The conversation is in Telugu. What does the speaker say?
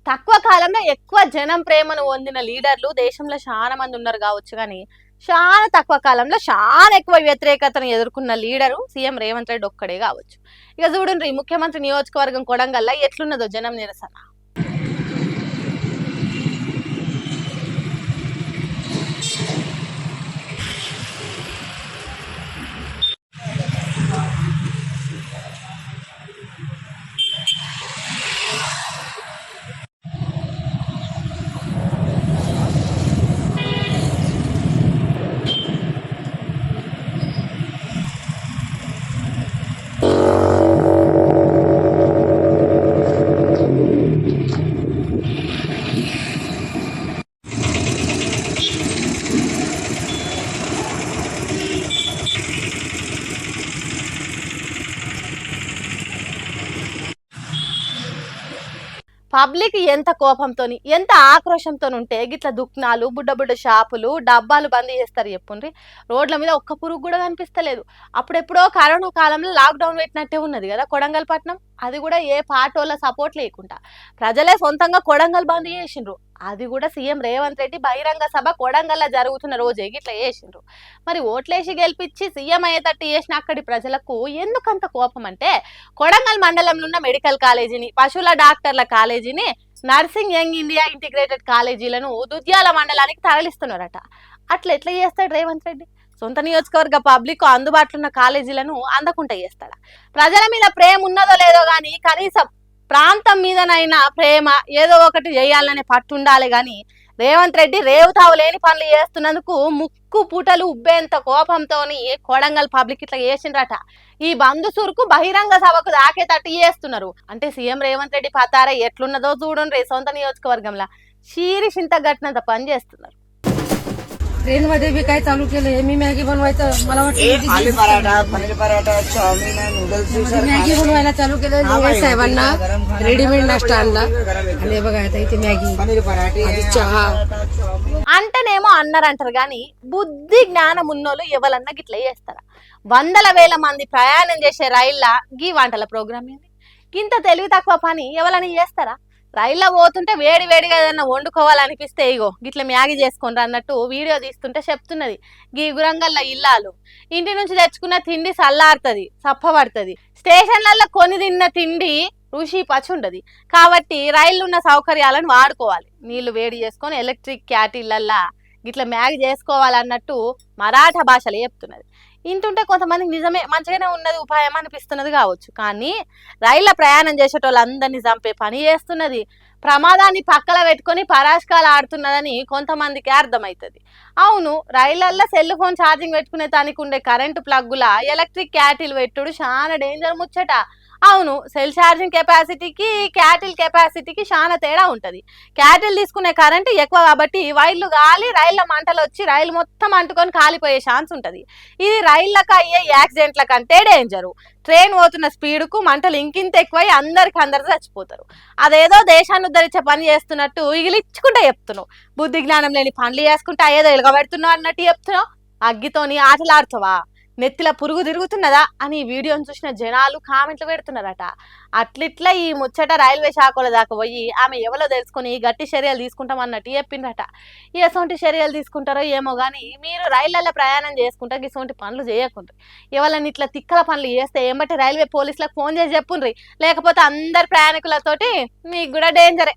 తక్కువ కాలంలో ఎక్కువ జనం ప్రేమను పొందిన లీడర్లు దేశంలో చాలా మంది ఉన్నారు కావచ్చు, కానీ చాలా తక్కువ కాలంలో చాలా ఎక్కువ వ్యతిరేకతను ఎదుర్కొన్న లీడరు సీఎం రేవంత్ రెడ్డి ఒక్కడే కావచ్చు. ఇక చూడండి, ముఖ్యమంత్రి నియోజకవర్గం కొడంగల్ల ఎట్లున్నదో జనం నిరసన. పబ్లిక్ ఎంత కోపంతోని ఎంత ఆక్రోషంతో ఉంటే గిట్ల దుక్నాలు బుడ్డ బుడ్డ షాపులు డబ్బాలు బంద్ చేస్తారు చెప్పుండ్రి. రోడ్ల మీద ఒక్క పురుగు కూడా కనిపిస్తలేదు. అప్పుడెప్పుడో కరోనా కాలంలో లాక్డౌన్ పెట్టినట్టే ఉన్నది కదా కొడంగల్ పట్నం. అది కూడా ఏ పార్టీల సపోర్ట్ లేకుండా ప్రజలే సొంతంగా కొడంగల్ బంద్ చేసిండ్రు. అది కూడా సీఎం రేవంత్ రెడ్డి బహిరంగ సభ కొడంగల్లో జరుగుతున్న రోజే గిట్లా చేసిండ్రు. మరి ఓట్లేసి గెలిపించి సీఎం అయ్యేటట్టు చేసిన అక్కడి ప్రజలకు ఎందుకంత కోపం అంటే, కొడంగల్ మండలంలో ఉన్న మెడికల్ కాలేజీని, పశువుల డాక్టర్ల కాలేజీని, నర్సింగ్ యంగ్ ఇండియా ఇంటిగ్రేటెడ్ కాలేజీలను దుద్యాల మండలానికి తరలిస్తున్నారట. అట్లా ఎట్లా చేస్తాడు రేవంత్ రెడ్డి? సొంత నియోజకవర్గ పబ్లిక్ అందుబాటులో ఉన్న కాలేజీలను అందకుండా చేస్తాడా? ప్రజల మీద ప్రేమ ఉన్నదో లేదో గాని కనీసం ప్రాంతం మీదనైనా ప్రేమ ఏదో ఒకటి చేయాలనే పట్టు ఉండాలి. గాని రేవంత్ రెడ్డి రేవుతావు లేని పనులు చేస్తున్నందుకు ముక్కు పూటలు ఉబ్బేంత కోపంతో కొడంగల్ పబ్లిక్ ఇట్లా చేసిండ్రట. ఈ బంధు సురుకు బహిరంగ సభకు దాకేటట్టు చేస్తున్నారు. అంటే సీఎం రేవంత్ రెడ్డి పతార ఎట్లున్నదో చూడండి. సొంత నియోజకవర్గంలో शीरिषिंत घटना पन చేస్తున్నారు. ट्रेन मध्ये भी काय चालू केलंय. मी मॅगी बनवायचं, मला वाटतं aloo paratha, paneer paratha, chow mein, noodles, Maggi बनवायला चालू केलं. निवास साहेबांना रेडीमेड नाश्ता आणला आणि बघा आता इथे मॅगी, पनीर पराठे, चहा అంటేనేమో అన్నారంటారు కానీ బుద్ధి జ్ఞానం ఉన్నోళ్ళు ఎవలన్నా గిట్ల చేస్తారా? వందల వేల మంది ప్రయాణం చేసే రైళ్ళ గీ వంటల ప్రోగ్రామ్ ఏంది? గింత తెలివి తక్కువ పని ఎవలన్నా చేస్తారా? రైల్లో పోతుంటే వేడి వేడిగా ఏదన్నా వండుకోవాలనిపిస్తే ఇగో గిట్ల మ్యాగీ చేసుకుంటారు అన్నట్టు వీడియో తీస్తుంటే చెప్తున్నది గీ గురంగల్ల ఇల్లాలు. ఇంటి నుంచి తెచ్చుకున్న తిండి సల్లారుతుంది, సప్పబడుతుంది. స్టేషన్లలో కొని తిన్న తిండి రుచి పచ్చి ఉండదు. కాబట్టి రైళ్ళు ఉన్న సౌకర్యాలను వాడుకోవాలి. నీళ్లు వేడి చేసుకొని ఎలక్ట్రిక్ క్యాటిల్లల్లా గిట్ల మ్యాగీ చేసుకోవాలన్నట్టు మరాఠా భాషలో చెప్తున్నది. ఇంటుంటే కొంతమందికి నిజమే మంచిగానే ఉన్నది ఉపాయం అనిపిస్తున్నది కావచ్చు, కానీ రైళ్ల ప్రయాణం చేసేటోళ్ళందరినీ చంపే పని చేస్తున్నది. ప్రమాదాన్ని పక్కన పెట్టుకొని పరాష్కాలు ఆడుతున్నదని కొంతమందికి అర్థమవుతుంది. అవును, రైళ్లల్లో సెల్ ఫోన్ ఛార్జింగ్ పెట్టుకునే దానికి ఉండే కరెంటు ప్లగ్గుల ఎలక్ట్రిక్ క్యాటిల్ పెట్టుడు చాలా డేంజర్ ముచ్చట. అవును, సెల్ ఛార్జింగ్ కెపాసిటీకి క్యాటిల్ కెపాసిటీకి చాలా తేడా ఉంటుంది. క్యాటిల్ తీసుకునే కరెంటు ఎక్కువ కాబట్టి వైర్లు గాలి రైళ్ల మంటలు వచ్చి రైలు మొత్తం అంటుకొని కాలిపోయే ఛాన్స్ ఉంటుంది. ఇది రైళ్లకు అయ్యే యాక్సిడెంట్ల కంటే డేంజరు. ట్రైన్ పోతున్న స్పీడ్కు మంటలు ఇంకింత ఎక్కువై అందరు చచ్చిపోతారు. అదేదో దేశాన్ని ఉద్ధరించే పని చేస్తున్నట్టు ఇగిలిచ్చుకుంటే చెప్తున్నావు. బుద్ధి జ్ఞానం లేని పనులు చేసుకుంటే ఏదో ఎలుగబెడుతున్నావు అన్నట్టు చెప్తున్నావు. అగ్గితోని ఆటలాడుతావా? నెత్తిల పురుగు తిరుగుతున్నదా అని వీడియోను చూసిన జనాలు కామెంట్లు పెడుతున్నారట. అట్లిట్లా ఈ ముచ్చట రైల్వే శాఖల దాకా పోయి ఆమె ఎవరో తెలుసుకొని గట్టి చర్యలు తీసుకుంటామన్నట్టు చెప్పిందట. ఎసొంటి చర్యలు తీసుకుంటారో ఏమో కానీ మీరు రైళ్లలో ప్రయాణం చేసుకుంటా ఇసొంటి పనులు చేయకుండ్రి. ఎవరైనా ఇట్లా తిక్కల పనులు చేస్తే ఏమంటే రైల్వే పోలీసులకు ఫోన్ చేసి చెప్పుండ్రి, లేకపోతే అందరు ప్రయాణికులతోటి మీకు కూడా డేంజరే.